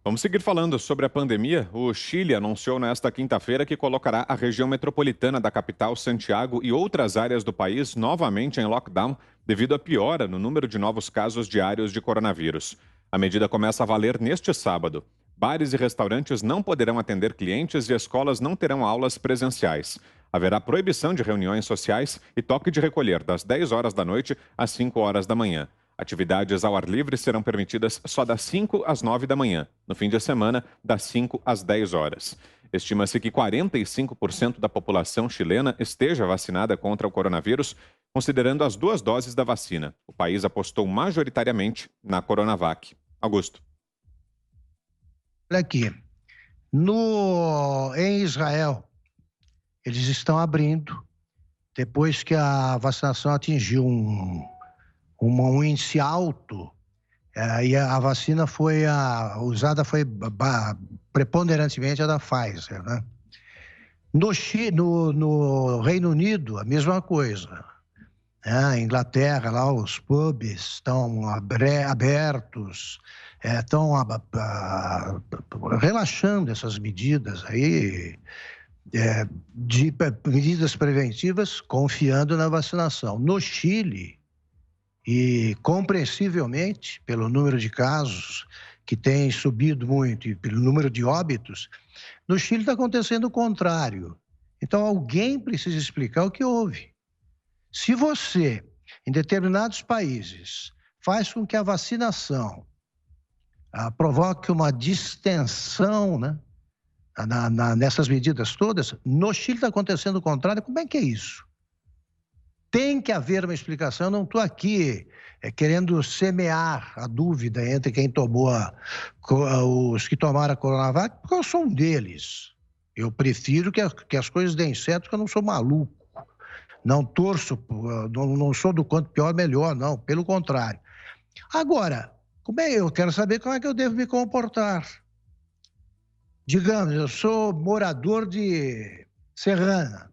Vamos seguir falando sobre a pandemia. O Chile anunciou nesta quinta-feira que colocará a região metropolitana da capital, Santiago, e outras áreas do país novamente em lockdown devido à piora no número de novos casos diários de coronavírus. A medida começa a valer neste sábado. Bares e restaurantes não poderão atender clientes e escolas não terão aulas presenciais. Haverá proibição de reuniões sociais e toque de recolher das 10 horas da noite às 5 horas da manhã. Atividades ao ar livre serão permitidas só das 5 às 9 da manhã, no fim de semana, das 5 às 10 horas. Estima-se que 45% da população chilena esteja vacinada contra o coronavírus, considerando as duas doses da vacina. O país apostou majoritariamente na Coronavac. Augusto. Olha aqui, em Israel, eles estão abrindo, depois que a vacinação atingiu um índice alto, e a vacina usada foi preponderantemente a da Pfizer, né? No Reino Unido, a mesma coisa. A Inglaterra, lá os pubs estão abertos, estão relaxando essas medidas aí, de medidas preventivas, confiando na vacinação. No Chile, e compreensivelmente, pelo número de casos que tem subido muito e pelo número de óbitos, no Chile está acontecendo o contrário. Então, alguém precisa explicar o que houve. Se você, em determinados países, faz com que a vacinação provoque uma distensão, né, nessas medidas todas, no Chile está acontecendo o contrário. Como é que é isso? Tem que haver uma explicação. Eu não estou aqui querendo semear a dúvida entre quem tomou, os que tomaram a Coronavac, porque eu sou um deles. Eu prefiro que as coisas deem certo, porque eu não sou maluco. Não torço, não sou do quanto pior, melhor, não. Pelo contrário. Agora, eu quero saber como é que eu devo me comportar. Digamos, eu sou morador de Serrana,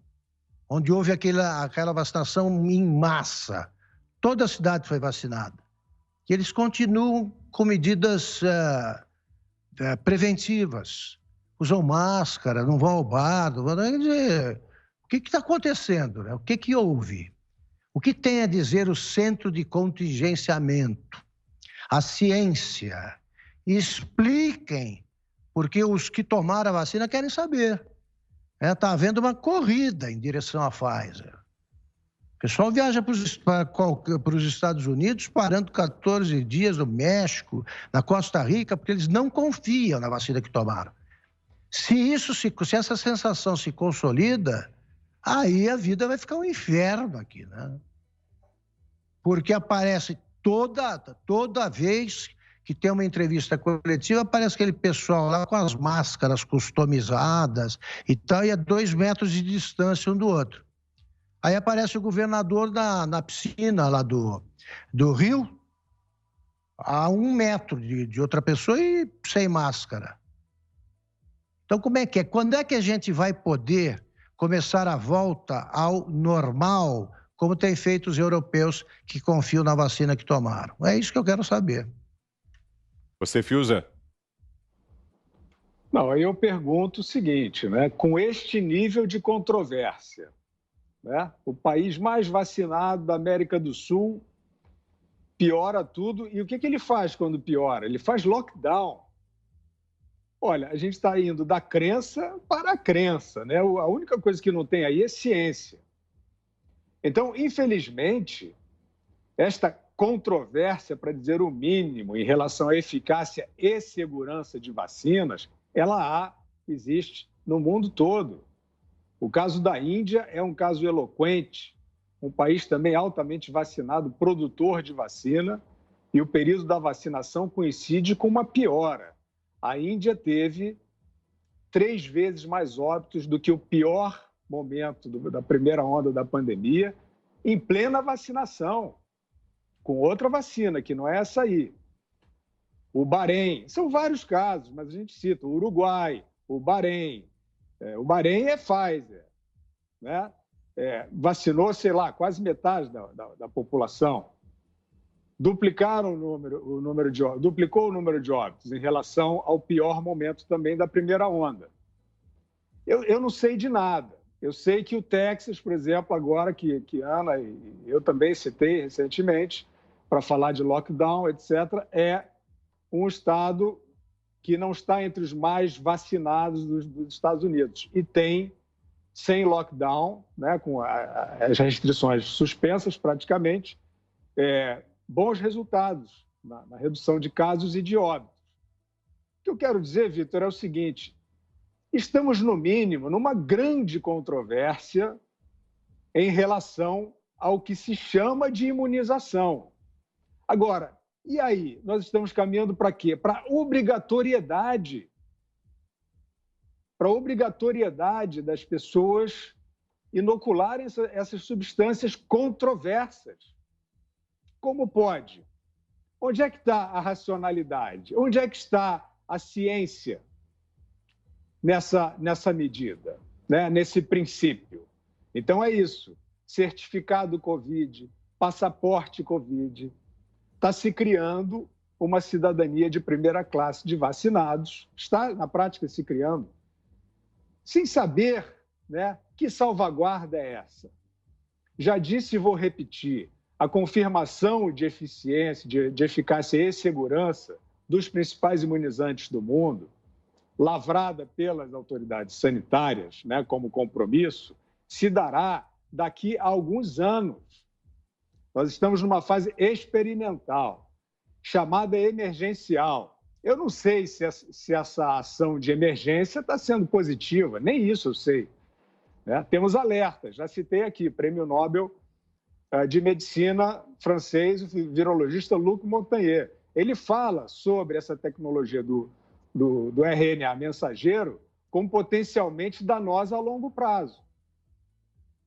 onde houve aquela vacinação em massa. Toda a cidade foi vacinada. E eles continuam com medidas preventivas. Usam máscara, não vão ao bar. O que está acontecendo, né? O que houve? O que tem a dizer o centro de contingenciamento? A ciência? Expliquem, porque os que tomaram a vacina querem saber. Está havendo uma corrida em direção à Pfizer. O pessoal viaja para os Estados Unidos, parando 14 dias no México, na Costa Rica, porque eles não confiam na vacina que tomaram. Se essa sensação se consolida, aí a vida vai ficar um inferno aqui, né? Porque aparece toda vez que tem uma entrevista coletiva, aparece aquele pessoal lá com as máscaras customizadas e tal, e a 2 metros de distância um do outro. Aí aparece o governador na piscina lá do Rio, a 1 metro de outra pessoa e sem máscara. Então, como é que é? Quando é que a gente vai poder começar a volta ao normal, como tem feito os europeus que confiam na vacina que tomaram? É isso que eu quero saber. Você, Fiuza? Não, aí eu pergunto o seguinte, né? Com este nível de controvérsia, né? O país mais vacinado da América do Sul piora tudo. E o que ele faz quando piora? Ele faz lockdown. Olha, a gente está indo da crença para a crença, né? A única coisa que não tem aí é ciência. Então, infelizmente, esta controvérsia, para dizer o mínimo, em relação à eficácia e segurança de vacinas, ela existe no mundo todo. O caso da Índia é um caso eloquente, um país também altamente vacinado, produtor de vacina, e o período da vacinação coincide com uma piora. A Índia teve 3 vezes mais óbitos do que o pior momento da primeira onda da pandemia, em plena vacinação, com outra vacina, que não é essa aí. O Bahrein, são vários casos, mas a gente cita o Uruguai, o Bahrein. O Bahrein é Pfizer, né? Vacinou, sei lá, quase metade da população. duplicaram duplicou o número de óbitos em relação ao pior momento também da primeira onda. Eu não sei de nada. Eu sei que o Texas, por exemplo, agora que Ana e eu também citei recentemente, para falar de lockdown, etc., é um estado que não está entre os mais vacinados dos Estados Unidos e tem, sem lockdown, né, com as restrições suspensas praticamente, bons resultados na redução de casos e de óbitos. O que eu quero dizer, Vitor, é o seguinte: estamos, no mínimo, numa grande controvérsia em relação ao que se chama de imunização. Agora, e aí? Nós estamos caminhando para quê? Para obrigatoriedade. Para obrigatoriedade das pessoas inocularem essas substâncias controversas. Como pode? Onde é que está a racionalidade? Onde é que está a ciência nessa medida, né? Nesse princípio? Então é isso. Certificado Covid, passaporte Covid. Está se criando uma cidadania de primeira classe de vacinados. Está, na prática, se criando. Sem saber, né, que salvaguarda é essa. Já disse e vou repetir, a confirmação de eficiência, de eficácia e segurança dos principais imunizantes do mundo, lavrada pelas autoridades sanitárias, né, como compromisso, se dará daqui a alguns anos. Nós estamos numa fase experimental, chamada emergencial. Eu não sei se essa ação de emergência está sendo positiva, nem isso eu sei. Né? Temos alertas, já citei aqui, Prêmio Nobel de Medicina francês, o virologista Luc Montagnier. Ele fala sobre essa tecnologia do RNA mensageiro como potencialmente danosa a longo prazo.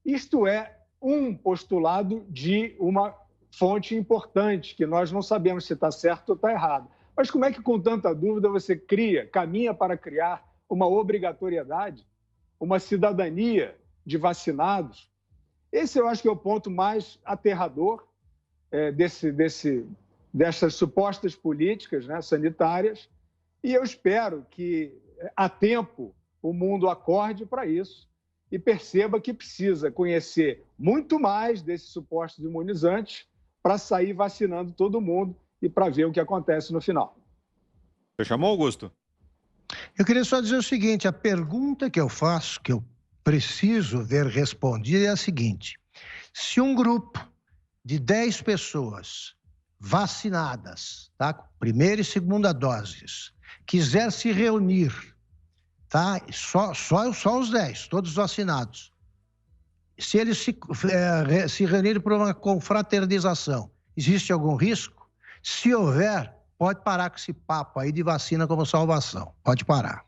Isto é um postulado de uma fonte importante, que nós não sabemos se está certo ou está errado. Mas como é que, com tanta dúvida, você caminha para criar uma obrigatoriedade, uma cidadania de vacinados? Esse eu acho que é o ponto mais aterrador dessas supostas políticas, né, sanitárias, e eu espero que, a tempo, o mundo acorde para isso e perceba que precisa conhecer muito mais desses supostos imunizantes para sair vacinando todo mundo e para ver o que acontece no final. Você chamou, Augusto? Eu queria só dizer o seguinte, a pergunta que eu faço, que eu preciso ver respondida é a seguinte: se um grupo de 10 pessoas vacinadas, tá, com primeira e segunda doses, quiser se reunir, tá, só os 10, todos vacinados, se eles se reunirem para uma confraternização, existe algum risco? Se houver, pode parar com esse papo aí de vacina como salvação. Pode parar.